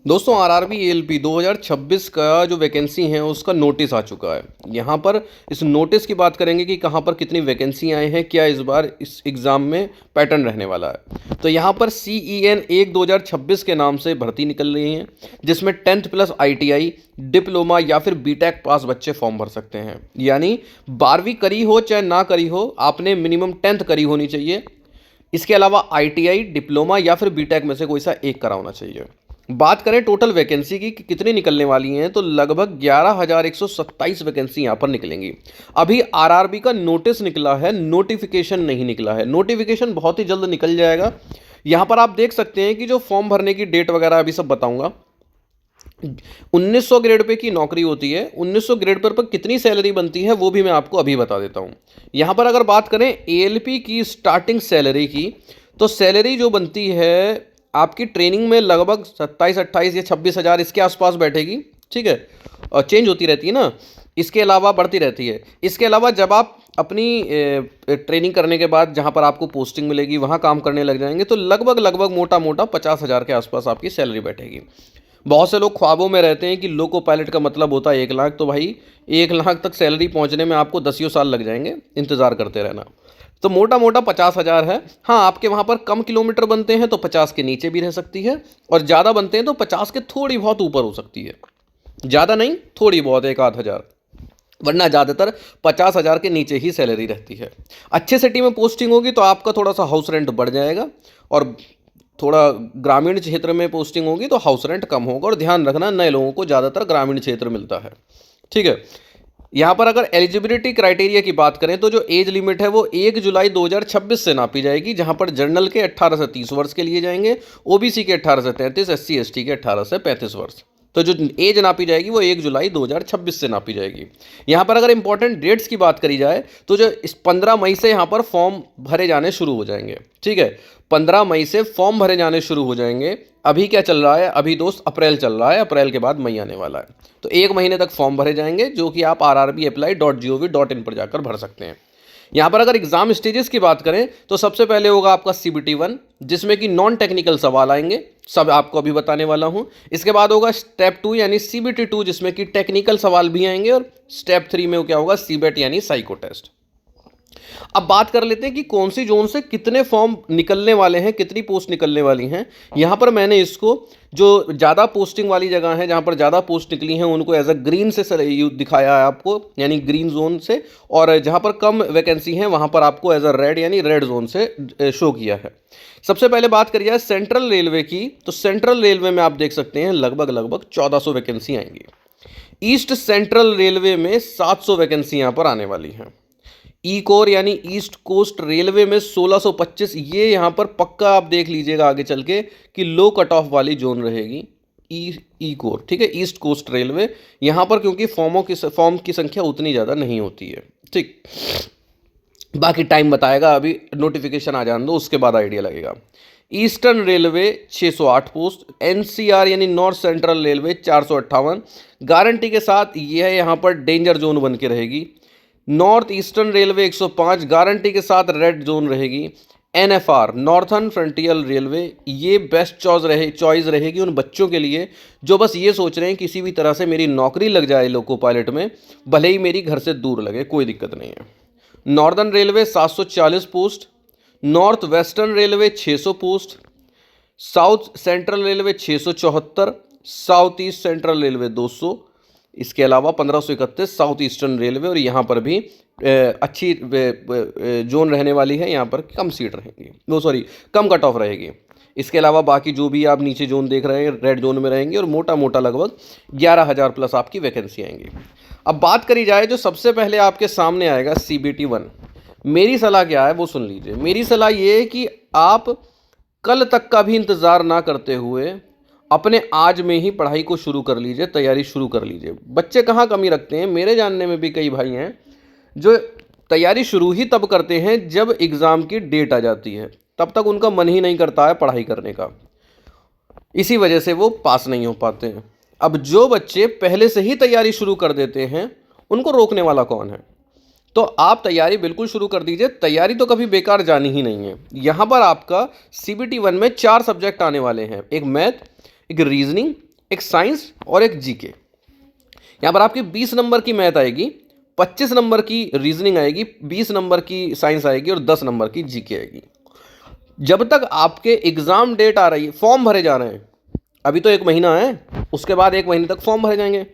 दोस्तों RRB ALP 2026 का जो वैकेंसी है उसका नोटिस आ चुका है। यहाँ पर इस नोटिस की बात करेंगे कि कहाँ पर कितनी वैकेंसी आए हैं, क्या इस बार इस एग्ज़ाम में पैटर्न रहने वाला है। तो यहाँ पर CEN 1 2026 के नाम से भर्ती निकल रही है, जिसमें 10th प्लस ITI डिप्लोमा या फिर बीटेक पास बच्चे फॉर्म भर सकते हैं। यानी 12वीं करी हो चाहे ना करी हो, आपने मिनिमम 10th करी होनी चाहिए। इसके अलावा ITI डिप्लोमा या फिर बीटेक में से कोई सा एक करा होना चाहिए। बात करें टोटल वैकेंसी की कि कितनी निकलने वाली हैं, तो लगभग 11,127 वैकेंसी यहाँ पर निकलेंगी। अभी आरआरबी का नोटिस निकला है, नोटिफिकेशन नहीं निकला है। नोटिफिकेशन बहुत ही जल्द निकल जाएगा। यहाँ पर आप देख सकते हैं कि जो फॉर्म भरने की डेट वगैरह अभी सब बताऊंगा। 1900 ग्रेड पे की नौकरी होती है। 1900 ग्रेड पर कितनी सैलरी बनती है वो भी मैं आपको अभी बता देता हूँ। यहाँ पर अगर बात करें एएलपी की स्टार्टिंग सैलरी की, तो सैलरी जो बनती है आपकी ट्रेनिंग में लगभग 27-28 या 26,000 इसके आसपास बैठेगी। ठीक है, और चेंज होती रहती है ना, इसके अलावा बढ़ती रहती है। इसके अलावा जब आप अपनी ट्रेनिंग करने के बाद जहाँ पर आपको पोस्टिंग मिलेगी वहाँ काम करने लग जाएंगे, तो लगभग लगभग मोटा मोटा 50,000 के आसपास आपकी सैलरी बैठेगी। बहुत से लोग ख्वाबों में रहते हैं कि लोको पायलट का मतलब होता है 1 लाख, तो भाई 1 लाख तक सैलरी पहुंचने में आपको 10 साल लग जाएंगे, इंतज़ार करते रहना। तो मोटा मोटा 50,000 है। हाँ, आपके वहाँ पर कम किलोमीटर बनते हैं तो 50 के नीचे भी रह सकती है, और ज़्यादा बनते हैं तो 50 के थोड़ी बहुत ऊपर हो सकती है। ज़्यादा नहीं, थोड़ी बहुत, 1-8 हज़ार, वरना ज़्यादातर 50,000 के नीचे ही सैलरी रहती है। अच्छे सिटी में पोस्टिंग होगी तो आपका थोड़ा सा हाउस रेंट बढ़ जाएगा, और थोड़ा ग्रामीण क्षेत्र में पोस्टिंग होगी तो हाउस रेंट कम होगा। और ध्यान रखना, नए लोगों को ज़्यादातर ग्रामीण क्षेत्र मिलता है। ठीक है, यहाँ पर अगर एलिजिबिलिटी क्राइटेरिया की बात करें तो जो एज लिमिट है वो 1 जुलाई 2026 से नापी जाएगी, जहाँ पर जनरल के 18 से 30 वर्ष के लिए जाएंगे, ओबीसी के 18 से 33, SC ST के 18 से 35 वर्ष। तो जो एज नापी जाएगी वो 1 जुलाई 2026 से नापी जाएगी। यहाँ पर अगर इंपॉर्टेंट डेट्स की बात करी जाए तो जो इस 15 मई से यहाँ पर फॉर्म भरे जाने शुरू हो जाएंगे। ठीक है, 15 मई से फॉर्म भरे जाने शुरू हो जाएंगे। अभी क्या चल रहा है, अभी दोस्त अप्रैल चल रहा है, अप्रैल के बाद मई आने वाला है। तो 1 महीने तक फॉर्म भरे जाएंगे, जो कि आप rrbapply.gov.in पर जाकर भर सकते हैं। यहाँ पर अगर एग्जाम स्टेजेस की बात करें तो सबसे पहले होगा आपका CBT 1, जिसमें कि नॉन टेक्निकल सवाल आएंगे, सब आपको अभी बताने वाला हूँ। इसके बाद होगा स्टेप 2 यानी CBT 2, जिसमें कि टेक्निकल सवाल भी आएंगे, और स्टेप 3 में क्या होगा, CBET यानी साइको टेस्ट। अब बात कर लेते हैं कि कौन सी जोन से कितने फॉर्म निकलने वाले हैं, कितनी पोस्ट निकलने वाली हैं। यहाँ पर मैंने इसको जो ज़्यादा पोस्टिंग वाली जगह है, जहाँ पर ज़्यादा पोस्ट निकली हैं, उनको एज अ ग्रीन से दिखाया है आपको, यानी ग्रीन जोन से, और जहाँ पर कम वैकेंसी हैं वहाँ पर आपको एज अ रेड यानी रेड जोन से शो किया है। सबसे पहले बात करी जाए सेंट्रल रेलवे की, तो सेंट्रल रेलवे में आप देख सकते हैं लगभग लगभग 1400 वैकेंसी आएंगी। ईस्ट सेंट्रल रेलवे में 700 वैकेंसी यहाँ पर आने वाली हैं। ई कोर यानी ईस्ट कोस्ट रेलवे में 1625, ये यहाँ पर पक्का आप देख लीजिएगा आगे चल के कि लो कट ऑफ वाली जोन रहेगी ई कोर। ठीक है, ईस्ट कोस्ट रेलवे यहाँ पर, क्योंकि फॉर्म की संख्या उतनी ज़्यादा नहीं होती है। ठीक, बाकी टाइम बताएगा, अभी नोटिफिकेशन आ जाने दो, उसके बाद आइडिया लगेगा। ईस्टर्न रेलवे 608 पोस्ट, NCR यानी नॉर्थ सेंट्रल रेलवे 458, गारंटी के साथ यह यहाँ पर डेंजर जोन बन के रहेगी। नॉर्थ ईस्टर्न रेलवे 105, गारंटी के साथ रेड जोन रहेगी। NFR नॉर्थर्न फ्रंटियर रेलवे, ये बेस्ट चॉइस रहेगी उन बच्चों के लिए जो बस ये सोच रहे हैं किसी भी तरह से मेरी नौकरी लग जाए लोको पायलट में, भले ही मेरी घर से दूर लगे, कोई दिक्कत नहीं है। Northern railway 740 post, north western railway 600 post, south central railway 674, south east central railway 200, इसके अलावा 1531 साउथ ईस्टर्न रेलवे, और यहाँ पर भी अच्छी जोन रहने वाली है, यहाँ पर कम सीट रहेंगी, वो सॉरी कम कट ऑफ रहेगी। इसके अलावा बाकी जो भी आप नीचे जोन देख रहे हैं रेड जोन में रहेंगे, और मोटा मोटा लगभग 11,000 प्लस आपकी वैकेंसी आएंगी। अब बात करी जाए जो सबसे पहले आपके सामने आएगा CBT 1। मेरी सलाह क्या है वो सुन लीजिए। मेरी सलाह ये है कि आप कल तक का भी इंतज़ार ना करते हुए अपने आज में ही पढ़ाई को शुरू कर लीजिए, तैयारी शुरू कर लीजिए। बच्चे कहाँ कमी रखते हैं, मेरे जानने में भी कई भाई हैं जो तैयारी शुरू ही तब करते हैं जब एग्ज़ाम की डेट आ जाती है, तब तक उनका मन ही नहीं करता है पढ़ाई करने का, इसी वजह से वो पास नहीं हो पाते हैं। अब जो बच्चे पहले से ही तैयारी शुरू कर देते हैं उनको रोकने वाला कौन है। तो आप तैयारी बिल्कुल शुरू कर दीजिए, तैयारी तो कभी बेकार जानी ही नहीं है। यहाँ पर आपका CBT 1 में 4 सब्जेक्ट आने वाले हैं, एक मैथ, एक रीजनिंग, एक साइंस और एक जीके। यहाँ पर आपकी 20 नंबर की मैथ आएगी, 25 नंबर की रीजनिंग आएगी, 20 नंबर की साइंस आएगी और 10 नंबर की जीके आएगी। जब तक आपके एग्जाम डेट आ रही है, फॉर्म भरे जा रहे हैं, अभी तो 1 महीना है, उसके बाद 1 महीने तक फॉर्म भरे जाएंगे।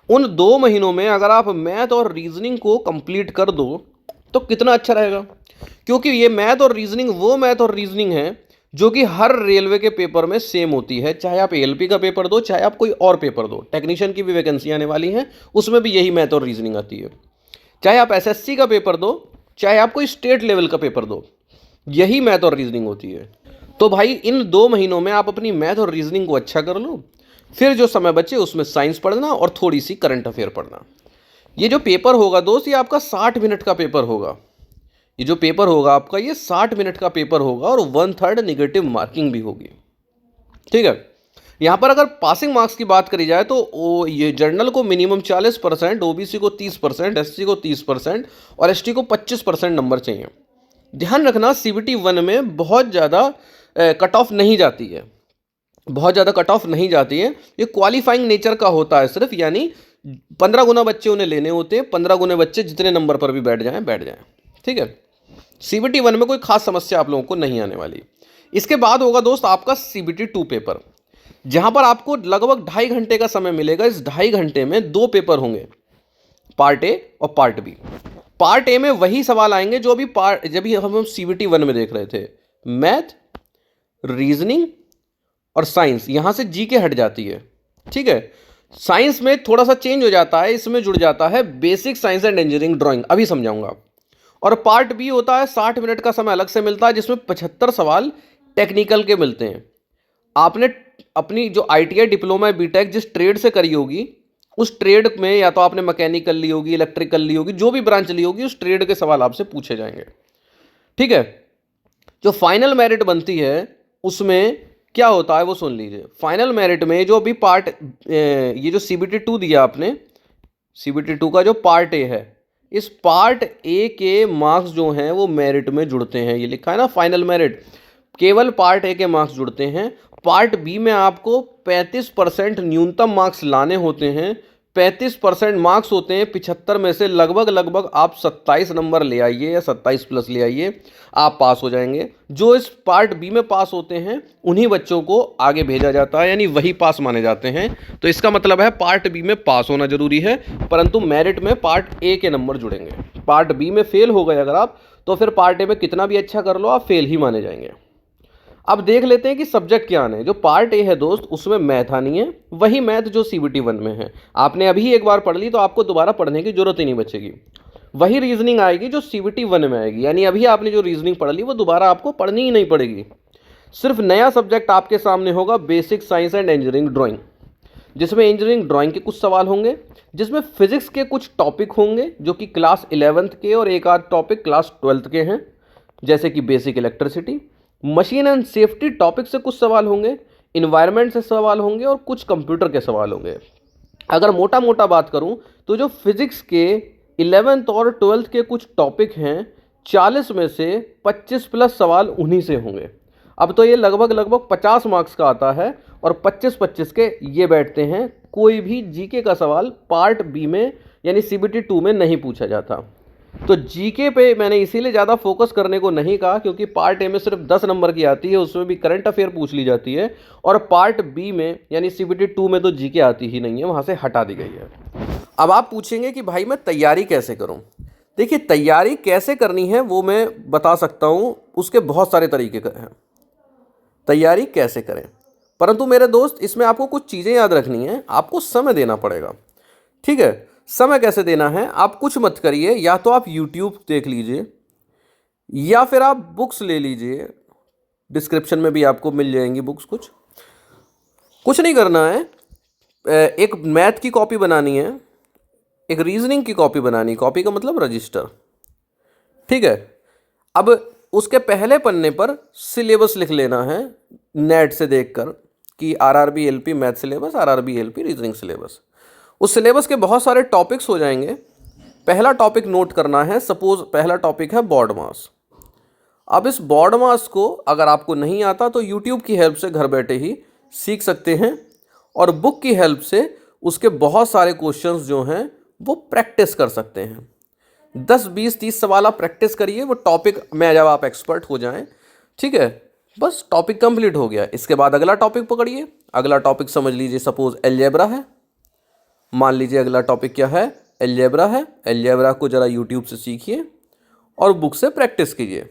उन 2 महीनों में अगर आप मैथ और रीजनिंग को कंप्लीट कर दो तो कितना अच्छा रहेगा, क्योंकि ये मैथ और रीजनिंग वो मैथ और रीजनिंग है जो कि हर रेलवे के पेपर में सेम होती है। चाहे आप एएलपी का पेपर दो, चाहे आप कोई और पेपर दो, टेक्नीशियन की भी वैकेंसी आने वाली है, उसमें भी यही मैथ और रीजनिंग आती है। चाहे आप एसएससी का पेपर दो, चाहे आप कोई स्टेट लेवल का पेपर दो, यही मैथ और रीजनिंग होती है। तो भाई इन 2 महीनों में आप अपनी मैथ और रीजनिंग को अच्छा कर लो, फिर जो समय बचे उसमें साइंस पढ़ना और थोड़ी सी करंट अफेयर पढ़ना। ये जो पेपर होगा दोस्त, ये आपका 60 मिनट का पेपर होगा। ये जो पेपर होगा आपका, ये 60 मिनट का पेपर होगा और 1/3 निगेटिव मार्किंग भी होगी। ठीक है। यहाँ पर अगर पासिंग मार्क्स की बात करी जाए तो ये जनरल को मिनिमम 40%, ओबीसी को 30%, एससी को 30% और एसटी को 25% नंबर चाहिए। ध्यान रखना, सीबीटी 1 में बहुत ज़्यादा कट ऑफ नहीं जाती है, बहुत ज़्यादा कट ऑफ नहीं जाती है। ये क्वालिफाइंग नेचर का होता है सिर्फ, यानी 15 गुना बच्चे उन्हें लेने होते हैं, 15 गुने बच्चे जितने नंबर पर भी बैठ जाएं। ठीक है। सीबीटी 1 में कोई खास समस्या आप लोगों को नहीं आने वाली। इसके बाद होगा दोस्त आपका सीबीटी 2 पेपर, जहां पर आपको लगभग 2.5 घंटे का समय मिलेगा। इस 2.5 घंटे में 2 पेपर होंगे, पार्ट ए और पार्ट बी। पार्ट ए में वही सवाल आएंगे जो अभी हम सीबीटी 1 में देख रहे थे, मैथ, रीजनिंग और साइंस। यहां से जीके हट जाती है। ठीक है। साइंस में थोड़ा सा चेंज हो जाता है, इसमें जुड़ जाता है basic science and engineering drawing, अभी समझाऊंगा। और पार्ट बी होता है 60 मिनट का समय अलग से मिलता है, जिसमें 75 सवाल टेक्निकल के मिलते हैं। आपने अपनी जो आईटीआई, डिप्लोमा, बीटेक जिस ट्रेड से करी होगी, उस ट्रेड में या तो आपने मैकेनिकल ली होगी, इलेक्ट्रिकल ली होगी, जो भी ब्रांच ली होगी, उस ट्रेड के सवाल आपसे पूछे जाएंगे। ठीक है। जो फाइनल मेरिट बनती है उसमें क्या होता है वो सुन लीजिए। फाइनल मेरिट में जो अभी ये जो सीबीटी 2 दिया आपने, सीबीटी 2 का जो पार्ट ए है, इस पार्ट ए के मार्क्स जो हैं वो मेरिट में जुड़ते हैं। ये लिखा है ना फाइनल मेरिट, केवल पार्ट ए के मार्क्स जुड़ते हैं। पार्ट बी में आपको 35% न्यूनतम मार्क्स लाने होते हैं। 35% मार्क्स होते हैं 75 में से, लगभग आप 27 नंबर ले आइए या 27 प्लस ले आइए, आप पास हो जाएंगे। जो इस पार्ट बी में पास होते हैं उन्हीं बच्चों को आगे भेजा जाता है, यानी वही पास माने जाते हैं। तो इसका मतलब है पार्ट बी में पास होना जरूरी है, परंतु मेरिट में पार्ट ए के नंबर जुड़ेंगे। पार्ट बी में फेल हो गए अगर आप, तो फिर पार्ट ए में कितना भी अच्छा कर लो, आप फेल ही माने जाएंगे। अब देख लेते हैं कि सब्जेक्ट क्या आने हैं। जो पार्ट ए है दोस्त, उसमें मैथ आनी है, वही मैथ जो सीबीटी 1 में है। आपने अभी एक बार पढ़ ली तो आपको दोबारा पढ़ने की जरूरत ही नहीं बचेगी। वही रीजनिंग आएगी जो सीबीटी 1 में आएगी, यानी अभी आपने जो रीजनिंग पढ़ ली वो दोबारा आपको पढ़नी ही नहीं पड़ेगी। सिर्फ नया सब्जेक्ट आपके सामने होगा, basic science and engineering drawing, जिसमें इंजीनियरिंग ड्राइंग के कुछ सवाल होंगे, जिसमें फिजिक्स के कुछ टॉपिक होंगे जो कि क्लास 11th के, और एक आध टॉपिक क्लास 12th के हैं, जैसे कि basic electricity. Machine and safety topic से कुछ सवाल होंगे, इन्वायरमेंट से सवाल होंगे और कुछ कंप्यूटर के सवाल होंगे। अगर मोटा मोटा बात करूं तो जो फिजिक्स के 11th और 12th के कुछ टॉपिक हैं, 40 में से 25 प्लस सवाल उन्हीं से होंगे। अब तो ये लगभग 50 मार्क्स का आता है और 25-25 के ये बैठते हैं। कोई भी जीके का सवाल पार्ट बी में यानी सीबीटी 2 में नहीं पूछा जाता। तो जीके पे मैंने इसीलिए ज़्यादा फोकस करने को नहीं कहा, क्योंकि पार्ट ए में सिर्फ 10 नंबर की आती है, उसमें भी करंट अफेयर पूछ ली जाती है, और पार्ट बी में यानी सीबीटी 2 में तो जीके आती ही नहीं है, वहाँ से हटा दी गई है। अब आप पूछेंगे कि भाई मैं तैयारी कैसे करूँ। देखिए, तैयारी कैसे करनी है वो मैं बता सकता हूँ, उसके बहुत सारे तरीके हैं तैयारी कैसे करें। परंतु मेरे दोस्त, इसमें आपको कुछ चीज़ें याद रखनी है, आपको समय देना पड़ेगा। ठीक है। समय कैसे देना है, आप कुछ मत करिए, या तो आप YouTube देख लीजिए या फिर आप बुक्स ले लीजिए, डिस्क्रिप्शन में भी आपको मिल जाएंगी बुक्स। कुछ नहीं करना है, एक मैथ की कॉपी बनानी है, एक रीजनिंग की कॉपी बनानी है, कॉपी का मतलब रजिस्टर। ठीक है। अब उसके पहले पन्ने पर सिलेबस लिख लेना है, नेट से देखकर कि RRB LP math syllabus, RRB LP reasoning syllabus. उस सिलेबस के बहुत सारे टॉपिक्स हो जाएंगे। पहला टॉपिक नोट करना है, सपोज पहला टॉपिक है बॉड मास। अब इस बॉड मास को अगर आपको नहीं आता तो यूट्यूब की हेल्प से घर बैठे ही सीख सकते हैं, और बुक की हेल्प से उसके बहुत सारे क्वेश्चंस जो हैं वो प्रैक्टिस कर सकते हैं। 10 20 30 सवाल आप प्रैक्टिस करिए, वो टॉपिक में जब आप एक्सपर्ट हो जाएं, ठीक है, बस टॉपिक कंप्लीट हो गया। इसके बाद अगला टॉपिक पकड़िए। अगला टॉपिक समझ लीजिए सपोज अलजेब्रा है। मान लीजिए अगला टॉपिक क्या है, अलजेब्रा है। अलजेब्रा को ज़रा यूट्यूब से सीखिए और बुक से प्रैक्टिस कीजिए,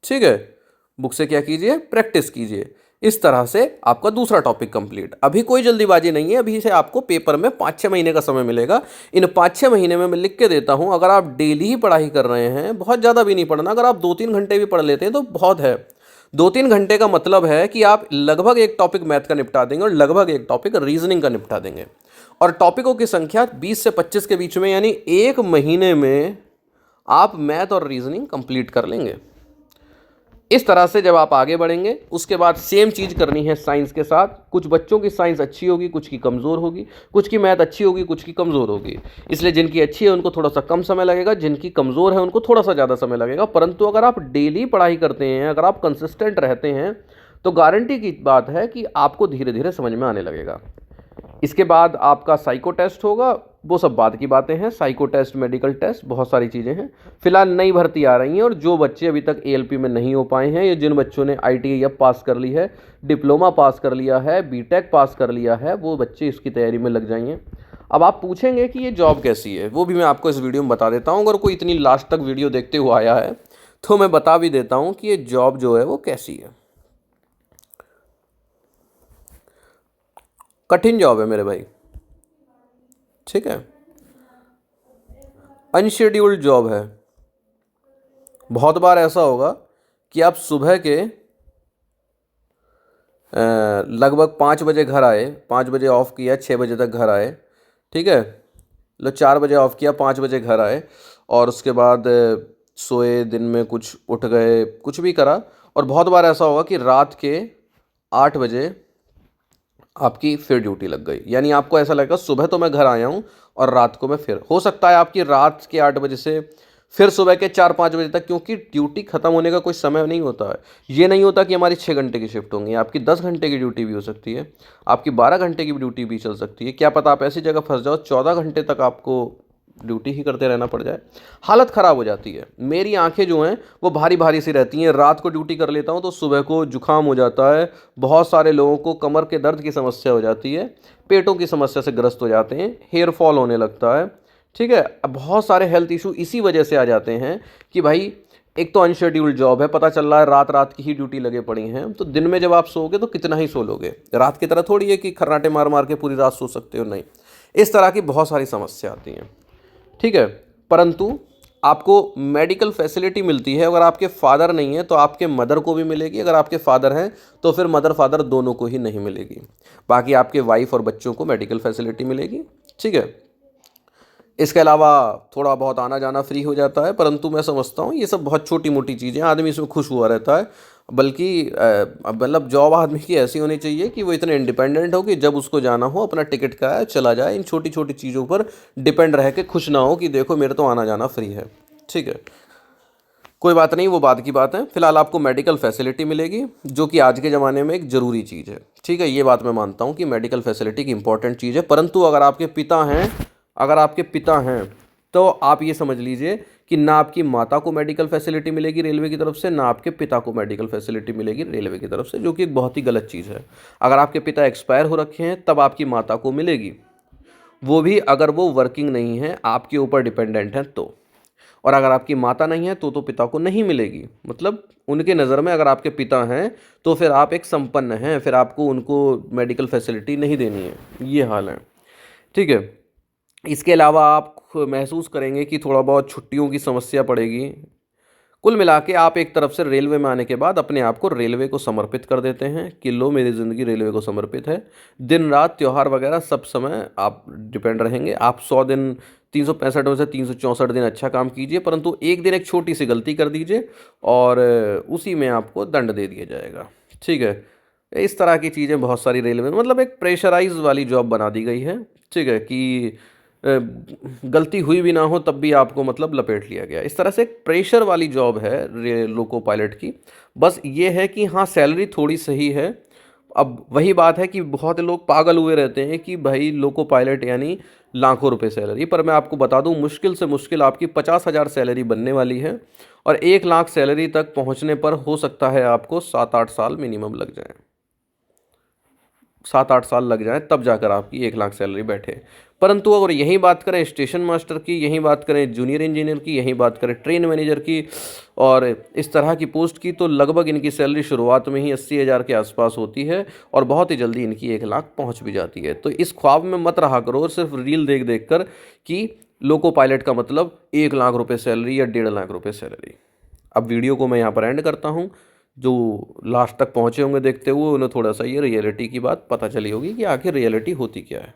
ठीक है, बुक से क्या कीजिए, प्रैक्टिस कीजिए। इस तरह से आपका दूसरा टॉपिक कंप्लीट। अभी कोई जल्दीबाजी नहीं है, अभी से आपको पेपर में 5-6 महीने का समय मिलेगा। इन 5-6 महीने में मैं लिख के देता हूँ, अगर आप डेली ही पढ़ाई कर रहे हैं, बहुत ज़्यादा भी नहीं पढ़ना, अगर आप 2-3 घंटे भी पढ़ लेते हैं तो बहुत है। 2-3 घंटे का मतलब है कि आप लगभग एक टॉपिक मैथ का निपटा देंगे और लगभग एक टॉपिक रीजनिंग का निपटा देंगे। और टॉपिकों की संख्या 20 से 25 के बीच में, यानी एक महीने में आप मैथ और रीजनिंग कंप्लीट कर लेंगे। इस तरह से जब आप आगे बढ़ेंगे, उसके बाद सेम चीज़ करनी है साइंस के साथ। कुछ बच्चों की साइंस अच्छी होगी, कुछ की कमज़ोर होगी, कुछ की मैथ अच्छी होगी, कुछ की कमज़ोर होगी। इसलिए जिनकी अच्छी है उनको थोड़ा सा कम समय लगेगा, जिनकी कमज़ोर है उनको थोड़ा सा ज़्यादा समय लगेगा। परंतु अगर आप डेली पढ़ाई करते हैं, अगर आप कंसिस्टेंट रहते हैं, तो गारंटी की बात है कि आपको धीरे धीरे समझ में आने लगेगा। इसके बाद आपका साइको टेस्ट होगा, वो सब बाद की बातें हैं। साइको टेस्ट, मेडिकल टेस्ट, बहुत सारी चीज़ें हैं। फिलहाल नई भर्ती आ रही हैं, और जो बच्चे अभी तक एएलपी में नहीं हो पाए हैं, या जिन बच्चों ने आईटीआई अब पास कर ली है, डिप्लोमा पास कर लिया है, बीटेक पास कर लिया है, वो बच्चे इसकी तैयारी में लग जाएंगे। अब आप पूछेंगे कि ये जॉब कैसी है, वो भी मैं आपको इस वीडियो में बता देता हूँ। अगर कोई इतनी लास्ट तक वीडियो देखते हुए आया है तो मैं बता भी देता हूँ कि ये जॉब जो है वो कैसी है। कठिन जॉब है मेरे भाई, ठीक है, अनशेड्यूल्ड जॉब है। बहुत बार ऐसा होगा कि आप सुबह के लगभग 5 बजे घर आए, 5 बजे ऑफ़ किया, 6 बजे तक घर आए, ठीक है, लो 4 बजे ऑफ़ किया, 5 बजे घर आए, और उसके बाद सोए, दिन में कुछ उठ गए, कुछ भी करा। और बहुत बार ऐसा होगा कि रात के 8 बजे आपकी फिर ड्यूटी लग गई, यानी आपको ऐसा लगेगा सुबह तो मैं घर आया हूँ और रात को मैं फिर, हो सकता है आपकी रात के 8 बजे से फिर सुबह के 4-5 बजे तक, क्योंकि ड्यूटी ख़त्म होने का कोई समय नहीं होता है। ये नहीं होता कि हमारी 6 घंटे की शिफ्ट होंगी, आपकी 10 घंटे की ड्यूटी भी हो सकती है, आपकी 12 घंटे की ड्यूटी भी चल सकती है। क्या पता आप ऐसी जगह फंस जाओ 14 घंटे तक आपको ड्यूटी ही करते रहना पड़ जाए, हालत ख़राब हो जाती है। मेरी आंखें जो हैं वो भारी भारी सी रहती हैं, रात को ड्यूटी कर लेता हूँ तो सुबह को जुकाम हो जाता है। बहुत सारे लोगों को कमर के दर्द की समस्या हो जाती है, पेटों की समस्या से ग्रस्त हो जाते हैं, हेयर फॉल होने लगता है, ठीक है। अब बहुत सारे हेल्थ इशू इसी वजह से आ जाते हैं कि भाई एक तो अनशेड्यूल्ड जॉब है, पता चल रहा है रात रात की ही ड्यूटी लगे पड़ी हैं, तो दिन में जब आप सोओगे तो कितना ही सो लोगे, रात की तरह थोड़ी है कि खर्राटे मार मार के पूरी रात सो सकते हो, नहीं। इस तरह की बहुत सारी समस्या आती हैं, ठीक है। परंतु आपको मेडिकल फैसिलिटी मिलती है। अगर आपके फादर नहीं है तो आपके मदर को भी मिलेगी, अगर आपके फादर हैं तो फिर मदर फादर दोनों को ही नहीं मिलेगी। बाकी आपके वाइफ और बच्चों को मेडिकल फैसिलिटी मिलेगी, ठीक है। इसके अलावा थोड़ा बहुत आना जाना फ्री हो जाता है, परंतु मैं समझता हूँ ये सब बहुत छोटी मोटी चीज़ें, आदमी इसमें खुश हुआ रहता है। बल्कि मतलब जॉब आदमी की ऐसी होनी चाहिए कि वो इतने इंडिपेंडेंट हो कि जब उसको जाना हो अपना टिकट का है चला जाए, इन छोटी छोटी चीज़ों पर डिपेंड रह के खुश ना हो कि देखो मेरे तो आना जाना फ्री है, ठीक है। कोई बात नहीं, वो बाद की बात है। फिलहाल आपको मेडिकल फैसिलिटी मिलेगी, जो कि आज के ज़माने में एक ज़रूरी चीज़ है, ठीक है। ये बात मैं मानता हूँ कि मेडिकल फैसिलिटी की इंपॉर्टेंट चीज़ है। परंतु अगर आपके पिता हैं तो आप ये समझ लीजिए कि ना आपकी माता को मेडिकल फैसिलिटी मिलेगी रेलवे की तरफ से, ना आपके पिता को मेडिकल फैसिलिटी मिलेगी रेलवे की तरफ से, जो कि एक बहुत ही गलत चीज़ है। अगर आपके पिता एक्सपायर हो रखे हैं तब आपकी माता को मिलेगी, वो भी अगर वो वर्किंग नहीं है, आपके ऊपर डिपेंडेंट हैं तो। और अगर आपकी माता नहीं है तो पिता को नहीं मिलेगी। मतलब उनके नज़र में अगर आपके पिता हैं तो फिर आप एक संपन्न हैं, फिर आपको उनको मेडिकल फैसिलिटी नहीं देनी है, ये हाल है, ठीक है। इसके अलावा आप महसूस करेंगे कि थोड़ा बहुत छुट्टियों की समस्या पड़ेगी। कुल मिला के आप एक तरफ से रेलवे में आने के बाद अपने आप को रेलवे को समर्पित कर देते हैं कि लो मेरी ज़िंदगी रेलवे को समर्पित है। दिन रात त्यौहार वगैरह सब समय आप डिपेंड रहेंगे। आप 100 दिन 365 में से 364 दिन अच्छा काम कीजिए, परंतु एक दिन एक छोटी सी गलती कर दीजिए और उसी में आपको दंड दे दिया जाएगा, ठीक है। इस तरह की चीज़ें बहुत सारी रेलवे में, मतलब एक प्रेशराइज वाली जॉब बना दी गई है, ठीक है, कि गलती हुई भी ना हो तब भी आपको मतलब लपेट लिया गया। इस तरह से एक प्रेशर वाली जॉब है लोको पायलट की। बस ये है कि हाँ सैलरी थोड़ी सही है, अब वही बात है कि बहुत लोग पागल हुए रहते हैं कि भाई लोको पायलट यानी लाखों रुपए सैलरी, पर मैं आपको बता दूं मुश्किल से मुश्किल आपकी 50,000 सैलरी बनने वाली है और 1 लाख सैलरी तक पहुंचने पर हो सकता है आपको 7-8 साल मिनिमम लग जाए, 7-8 साल लग जाए तब जाकर आपकी 1 लाख सैलरी बैठे। परंतु अगर यही बात करें स्टेशन मास्टर की, यही बात करें जूनियर इंजीनियर की, यही बात करें ट्रेन मैनेजर की और इस तरह की पोस्ट की, तो लगभग इनकी सैलरी शुरुआत में ही 80,000 के आसपास होती है और बहुत ही जल्दी इनकी 1 लाख पहुंच भी जाती है। तो इस ख्वाब में मत रहा करो सिर्फ रील देख देख कर कि लोको पायलट का मतलब 1 लाख रुपए सैलरी या 1.5 लाख रुपए सैलरी। अब वीडियो को मैं यहाँ पर एंड करता हूँ। जो लास्ट तक पहुँचे होंगे देखते हुए उन्हें थोड़ा सा ये रियलिटी की बात पता चली होगी कि आखिर रियलिटी होती क्या है।